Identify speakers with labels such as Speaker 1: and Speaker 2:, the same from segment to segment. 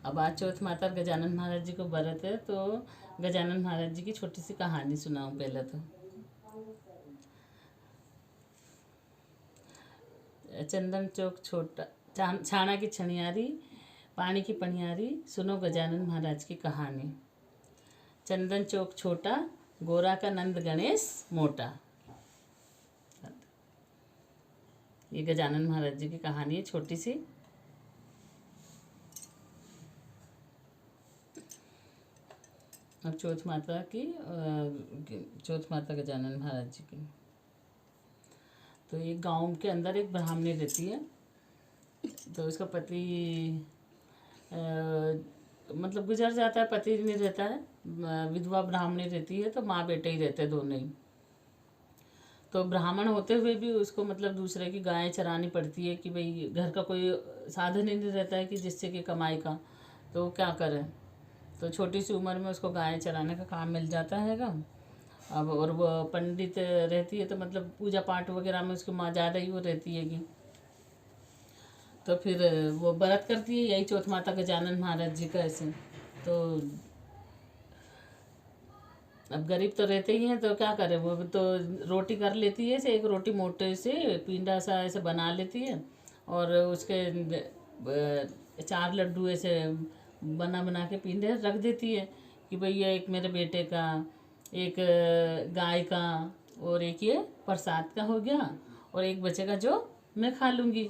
Speaker 1: अब आज चौथ माता और गजानन महाराज जी को व्रत है, तो गजानन महाराज जी की छोटी सी कहानी सुनाऊं पहले तो। चंदन चौक छोटा, छाना की छनियारी, पानी की पनियारी, सुनो गजानन महाराज की कहानी। चंदन चौक छोटा, गोरा का नंद गणेश मोटा। ये गजानन महाराज जी की कहानी है छोटी सी। अब चौथ माता की, चौथ माता गजानन महाराज जी की। तो एक गांव के अंदर एक ब्राह्मणी रहती है। तो उसका पति मतलब गुजर जाता है, पति नहीं रहता है, विधवा ब्राह्मणी रहती है, तो माँ बेटे ही रहते हैं दोनों ही। तो ब्राह्मण होते हुए भी उसको मतलब दूसरे की गायें चरानी पड़ती है कि भाई घर का कोई साधन ही नहीं रहता है कि जिससे कि कमाई का, तो वो क्या करे। तो छोटी सी उम्र में उसको गायें चराने का काम मिल जाता हैगा। अब और वो पंडित रहती है, तो मतलब पूजा पाठ वगैरह में उसकी माँ ज़्यादा ही वो रहती है कि। तो फिर वो व्रत करती है यही चौथ माता गजानन महाराज जी का ऐसे। तो अब गरीब तो रहते ही हैं, तो क्या करे, वो तो रोटी कर लेती है, ऐसे एक रोटी मोटे से पिंडा सा ऐसे बना लेती है, और उसके 4 लड्डू ऐसे बना बना के पिंडे रख देती है कि भाई ये एक मेरे बेटे का, एक गाय का, और एक ये प्रसाद का हो गया, और एक बचेगा जो मैं खा लूँगी।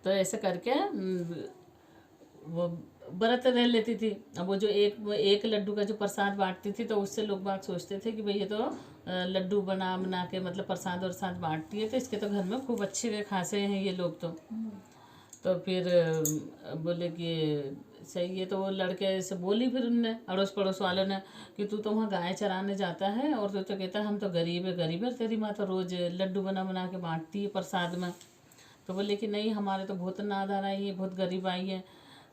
Speaker 1: तो ऐसे करके वो व्रत रह लेती थी। अब वो जो एक लड्डू का जो प्रसाद बांटती थी, तो उससे लोग बाग सोचते थे कि भाई ये तो लड्डू बना बना के मतलब प्रसाद और साथ बांटती है, तो इसके तो घर में खूब अच्छे खासे हैं ये लोग। तो फिर बोले कि सही है। तो वो लड़के से बोली फिर उनने, अड़ोस पड़ोस वालों ने, कि तू तो वहाँ गाय चराने जाता है और तू तो कहता है हम तो गरीब है, तेरी माँ तो रोज़ लड्डू बना बना के बांटती है प्रसाद में। तो बोले कि नहीं, हमारे तो बहुत नादार आई है, बहुत गरीब आई है,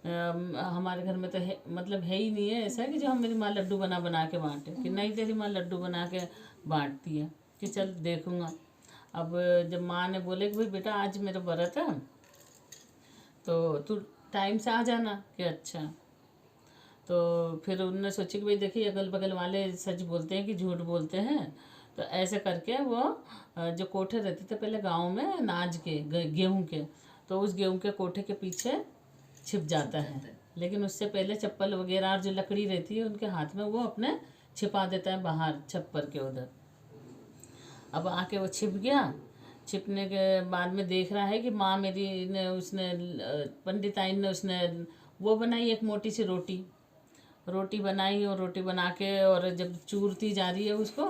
Speaker 1: हमारे घर में तो है मतलब है ही नहीं है ऐसा कि जो हम मेरी माँ लड्डू बना बना के बांटे। कि नहीं, तेरी माँ लड्डू बना के बांटती है। कि चल देखूँगा। अब जब माँ ने बोले कि भाई बेटा आज मेरा व्रत है, तो तू टाइम से आ जाना। कि अच्छा। तो फिर उन्होंने सोची कि भाई देखिए अगल बगल वाले सच बोलते हैं कि झूठ बोलते हैं। तो ऐसे करके वो जो कोठे रहते थे पहले गांव में अनाज के, गेहूं के, तो उस गेहूं के कोठे के पीछे छिप जाता है। लेकिन उससे पहले चप्पल वगैरह और जो लकड़ी रहती है उनके हाथ में, वो अपने छिपा देता है बाहर छप्पर के उधर। अब आके वो छिप गया। छिपने के बाद में देख रहा है कि माँ मेरी ने, उसने पंडिताइन ने उसने वो बनाई एक मोटी सी रोटी बनाई, और रोटी बना के और जब चूरती जा रही है उसको,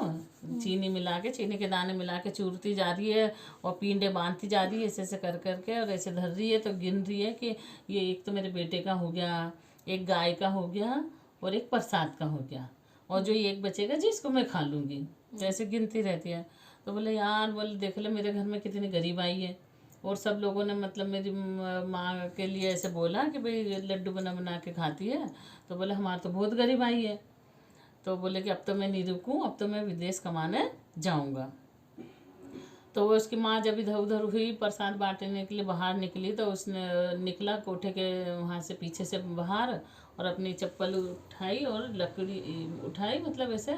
Speaker 1: चीनी मिला के, चीनी के दाने मिला के चूरती जा रही है, और पिंडे बांधती जा रही है ऐसे ऐसे कर करके, और ऐसे धर रही है। तो गिन रही है कि ये एक तो मेरे बेटे का हो गया, एक गाय का हो गया, और एक प्रसाद का हो गया, और जो ये एक बचेगा जिसको मैं खा लूँगी। तो ऐसे गिनती रहती है। तो बोले यार, बोले देख ले मेरे घर में कितनी गरीब आई है, और सब लोगों ने मतलब मेरी माँ के लिए ऐसे बोला कि भाई लड्डू बना बना के खाती है। तो बोले हमारा तो बहुत गरीब आई है। तो बोले कि अब तो मैं नहीं रुकूँ, अब तो मैं विदेश कमाने जाऊँगा। तो वो उसकी माँ जब इधर उधर हुई प्रसाद बांटने के लिए बाहर निकली, तो उसने निकला कोठे के वहाँ से पीछे से बाहर, और अपनी चप्पल उठाई और लकड़ी उठाई, मतलब ऐसे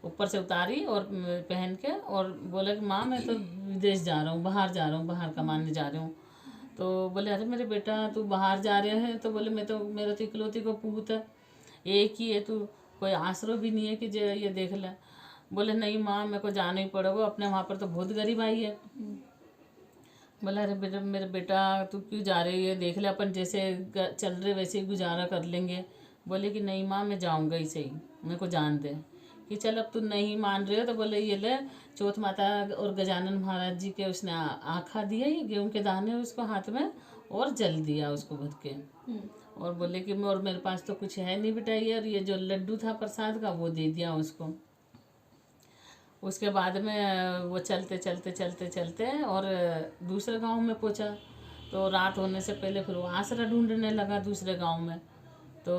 Speaker 1: ऊपर से उतारी और पहन के, और बोला कि माँ मैं तो विदेश जा रहा हूँ, बाहर जा रहा हूँ, बाहर कमाने जा रहा हूँ। तो बोले अरे मेरे बेटा तू बाहर जा रहे हैं? तो बोले मैं तो, मेरा तो इकलौती को पूत है, एक ही है तू, कोई आसरो भी नहीं है कि जो ये देख ले। बोले नहीं माँ मेरे को जाना ही पड़ेगा, अपने वहाँ पर तो बहुत गरीब आई है। बोला अरे बेटा, मेरे बेटा तू क्यों जा रही है, देख ले अपन जैसे चल रहे वैसे ही गुजारा कर लेंगे। बोले कि नहीं माँ मैं जाऊँगा ही सही, मेरे को जान दे। कि चल अब तू नहीं मान रहे हो, तो बोले ये ले चौथ माता और गजानन महाराज जी के उसने आँखा दिया, ये गेहूँ के दाने उसको हाथ में, और जल दिया उसको भर के। और बोले कि और मेरे पास तो कुछ है नहीं बेटा, ये और ये जो लड्डू था प्रसाद का वो दे दिया उसको। उसके बाद में वो चलते चलते चलते चलते और दूसरे गांव में पहुंचा। तो रात होने से पहले फिर वो आसरा ढूंढने लगा दूसरे गांव में। तो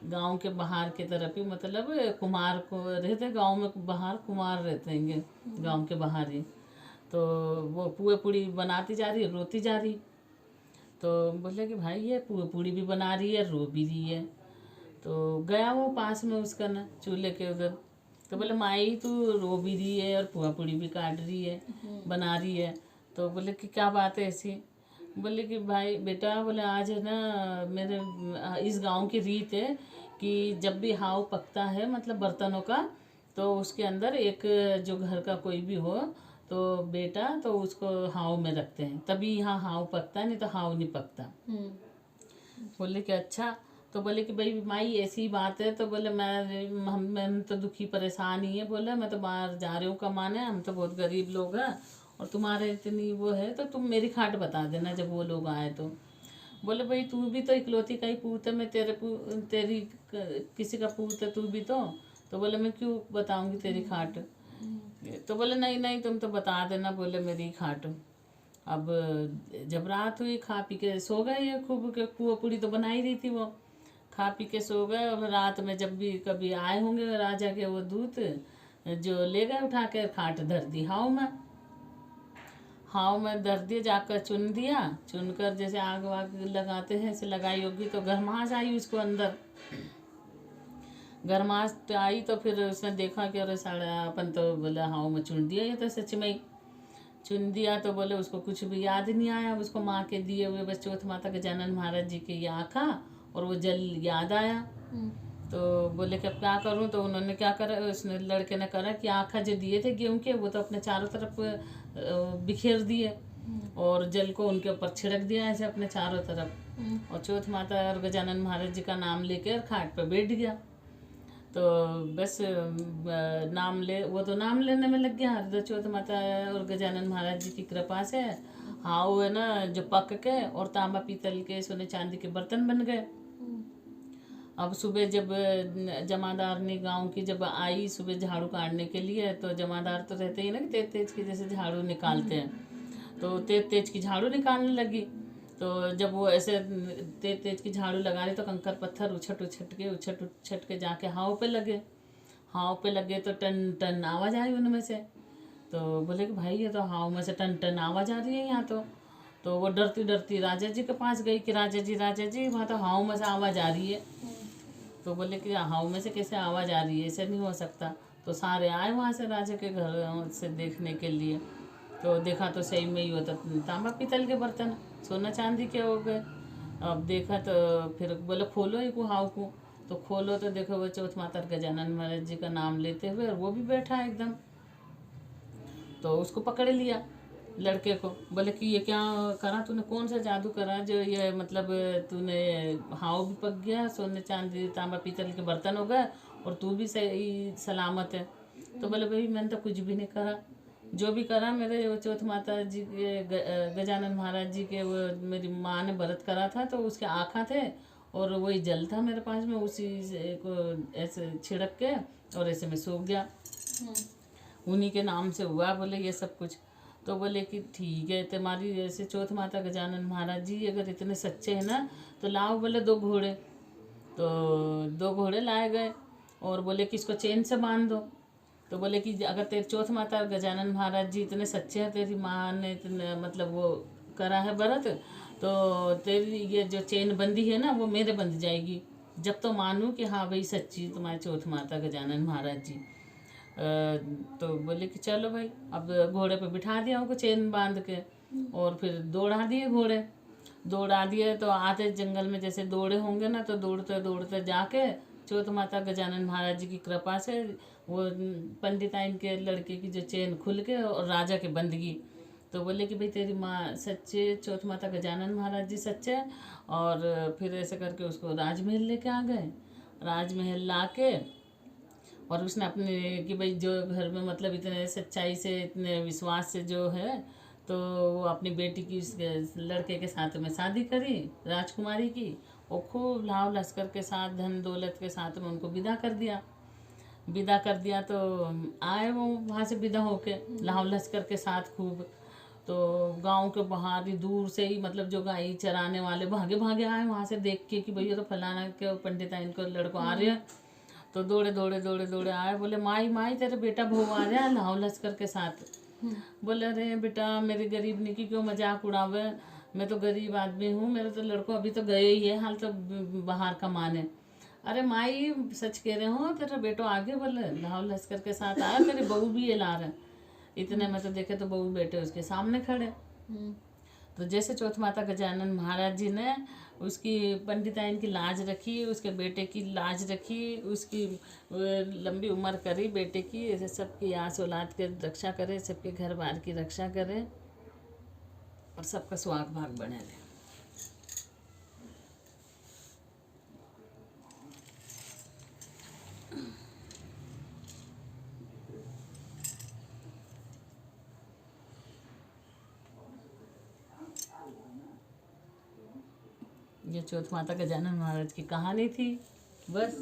Speaker 1: गांव के बाहर की तरफ ही, मतलब कुमार को रहते, गांव में बाहर कुमार रहते हैं गांव के बाहर ही। तो वो पुए पूड़ी बनाती जा रही, रोती जा रही। तो बोले कि भाई ये पूड़ी भी बना रही है, रो भी रही है। तो गया वो पास में उसका ना चूल्हे के उधर, तो बोले माई तू रो भी रही है और पुआ पूड़ी भी काट रही है, बना रही है। तो बोले कि क्या बात है ऐसी? बोले कि भाई बेटा, बोले आज है ना मेरे इस गांव की रीत है कि जब भी हाव पकता है मतलब बर्तनों का, तो उसके अंदर एक जो घर का कोई भी हो तो बेटा तो उसको हाव में रखते हैं, तभी यहाँ हाव पकता है, नहीं तो हाव नहीं पकता। बोले कि अच्छा। तो बोले कि भाई माई ऐसी बात है। तो बोले मैं तो दुखी परेशान ही है, बोले मैं तो बाहर जा रही हूँ कमाने, हम तो बहुत गरीब लोग हैं और तुम्हारे इतनी वो है, तो तुम मेरी खाट बता देना जब वो लोग आए तो। बोले भाई तू भी तो इकलौती का ही पूत है, मैं तेरी किसी का पूत है तू भी तो बोले मैं क्यों बताऊंगी तेरी खाट? तो बोले नहीं नहीं तुम तो बता देना, बोले मेरी खाट। अब जब रात हुई खा पी के सो गए, ये खूब के पुआ पूड़ी तो बना ही रही थी वो, खा पी के सो गए। और रात में जब भी कभी आए होंगे राजा के वो दूत, जो ले गए उठा के खाट धर दी हाव में धर दिए, जाकर चुन दिया, चुनकर जैसे आग वाग लगाते हैं ऐसे लगाई होगी, तो गरमास आई उसको अंदर। गरमास आई तो फिर उसने देखा कि अरे साड़ा अपन तो बोले हाव में चुन दिया, ये तो सच में ही चुन दिया। तो बोले उसको कुछ भी याद नहीं आया, उसको माँ के दिए हुए बस चौथ माता गजानन महाराज जी के ये आँखा और वो जल याद आया। तो बोले कि अब क्या करूँ? तो उन्होंने क्या करा, उसने लड़के ने करा कि आँखा जो दिए थे गेहूँ के वो तो अपने चारों तरफ बिखेर दिए और जल को उनके ऊपर छिड़क दिया ऐसे अपने चारों तरफ, और चौथ माता और गजानन महाराज जी का नाम लेकर खाट पर बैठ गया। तो बस नाम ले वो तो नाम लेने में लग गया। हरदर चौथ माता और गजानन महाराज जी की कृपा से हाव है ना जो पक के और तांबा पीतल के सोने चांदी के बर्तन बन गए। अब सुबह जब जमादारनी गांव की जब आई सुबह झाड़ू काटने के लिए, तो जमादार तो रहते ही ना कि तेज तेज की जैसे झाड़ू निकालते हैं, तो तेज तेज की झाड़ू निकालने लगी। तो जब वो ऐसे तेज तेज की झाड़ू लगा रही तो कंकर पत्थर उछट के जाके हाव पे लगे तो टन टन आवाज़ आई उनमें से। तो बोले कि भाई ये तो हाव में से टन टन आवाज़ आ रही है यहाँ तो वो डरती डरती राजा जी के पास गई कि राजा जी वहाँ तो हाव में से आवाज़ आ रही है। तो बोले कि हाव में से कैसे आवाज़ आ रही है, ऐसे नहीं हो सकता। तो सारे आए वहाँ से राजा के घर से देखने के लिए, तो देखा तो सही में ही होता तांबा पीतल के बर्तन सोना चांदी के हो गए। अब देखा तो फिर बोले खोलो ही को हाव को, तो खोलो तो देखो वो चौथ माता गजानन महाराज जी का नाम लेते हुए और वो भी बैठा है एकदम। तो उसको पकड़ लिया लड़के को, बोले कि ये क्या करा तूने, कौन सा जादू करा जो ये मतलब तूने हाव भी पक गया, सोने चांदी तांबा पीतल के बर्तन हो गए और तू भी सही सलामत है। तो बोले भाई मैंने तो कुछ भी नहीं करा, जो भी करा मेरे वो चौथ माता जी के गजानन महाराज जी के वो मेरी माँ ने व्रत करा था तो उसके आँखा थे और वही जल था मेरे पास में, उसी से को ऐसे छिड़क के और ऐसे में सूख गया, उन्हीं के नाम से हुआ बोले ये सब कुछ। तो बोले कि ठीक है तुम्हारी ऐसे चौथ माता गजानन महाराज जी अगर इतने सच्चे हैं ना तो लाओ बोले 2 घोड़े। तो 2 घोड़े लाए गए और बोले कि इसको चेन से बांध दो। तो बोले कि अगर तेरे चौथ माता गजानन महाराज जी इतने सच्चे हैं, तेरी माँ ने इतने मतलब वो करा है व्रत, तो तेरी ये जो चेन बंदी है ना वो मेरे बंध जाएगी जब तो मानूँ कि हाँ भाई सच्ची तुम्हारी चौथ माता गजानन महाराज जी। तो बोले कि चलो भाई, अब घोड़े पे बिठा दिया उनको चेन बांध के और फिर दौड़ा दिए तो आते जंगल में जैसे दौड़े होंगे ना, तो दौड़ते दौड़ते जाके चौथ माता गजानन महाराज जी की कृपा से वो पंडिताइन के लड़के की जो चेन खुल के और राजा के बंध गई। तो बोले कि भाई तेरी माँ सच्चे, चौथ माता गजानन महाराज जी सच्चे। और फिर ऐसे करके उसको राजमहल लेके आ गए, राजमहल ला के और उसने अपने कि भाई जो घर में मतलब इतने सच्चाई से इतने विश्वास से जो है, तो वो अपनी बेटी की लड़के के साथ में शादी करी राजकुमारी की, और खूब लाव लश्कर के साथ धन दौलत के साथ में उनको विदा कर दिया। तो आए वो वहाँ से विदा होके लाव लश्कर के साथ खूब, तो गांव के बाहर ही दूर से ही मतलब जो गाय चराने वाले भागे भागे आए वहाँ से देख के कि भैया तो फलाना के पंडित इनको लड़को आ रहे हैं। तो दौड़े आए, बोले माई तेरे बेटा बहू आ रहा है लाव लश्कर के साथ। बोले अरे बेटा मेरी गरीब निकी क्यों मजाक उड़ावे, मैं तो गरीब आदमी हूँ, मेरे तो लड़कों अभी तो गए ही है हाल तो बाहर कमाने। अरे माई सच कह रहे हो, तेरा बेटो आगे बोले लाहौल लश्कर के साथ आया, तेरी बहू भी ये ला रहे। इतने में तो देखे तो बहू बेटे उसके सामने खड़े। तो जैसे चौथ माता गजानन महाराज जी ने उसकी पंडिताइन की लाज रखी, उसके बेटे की लाज रखी, उसकी लंबी उम्र करी बेटे की, ऐसे सबकी आस औलाद के रक्षा करे, सबके घर बार की रक्षा करे और सबका सुहाग भाग बने रहे। ये चौथ माता गजानन महाराज की कहानी थी बस।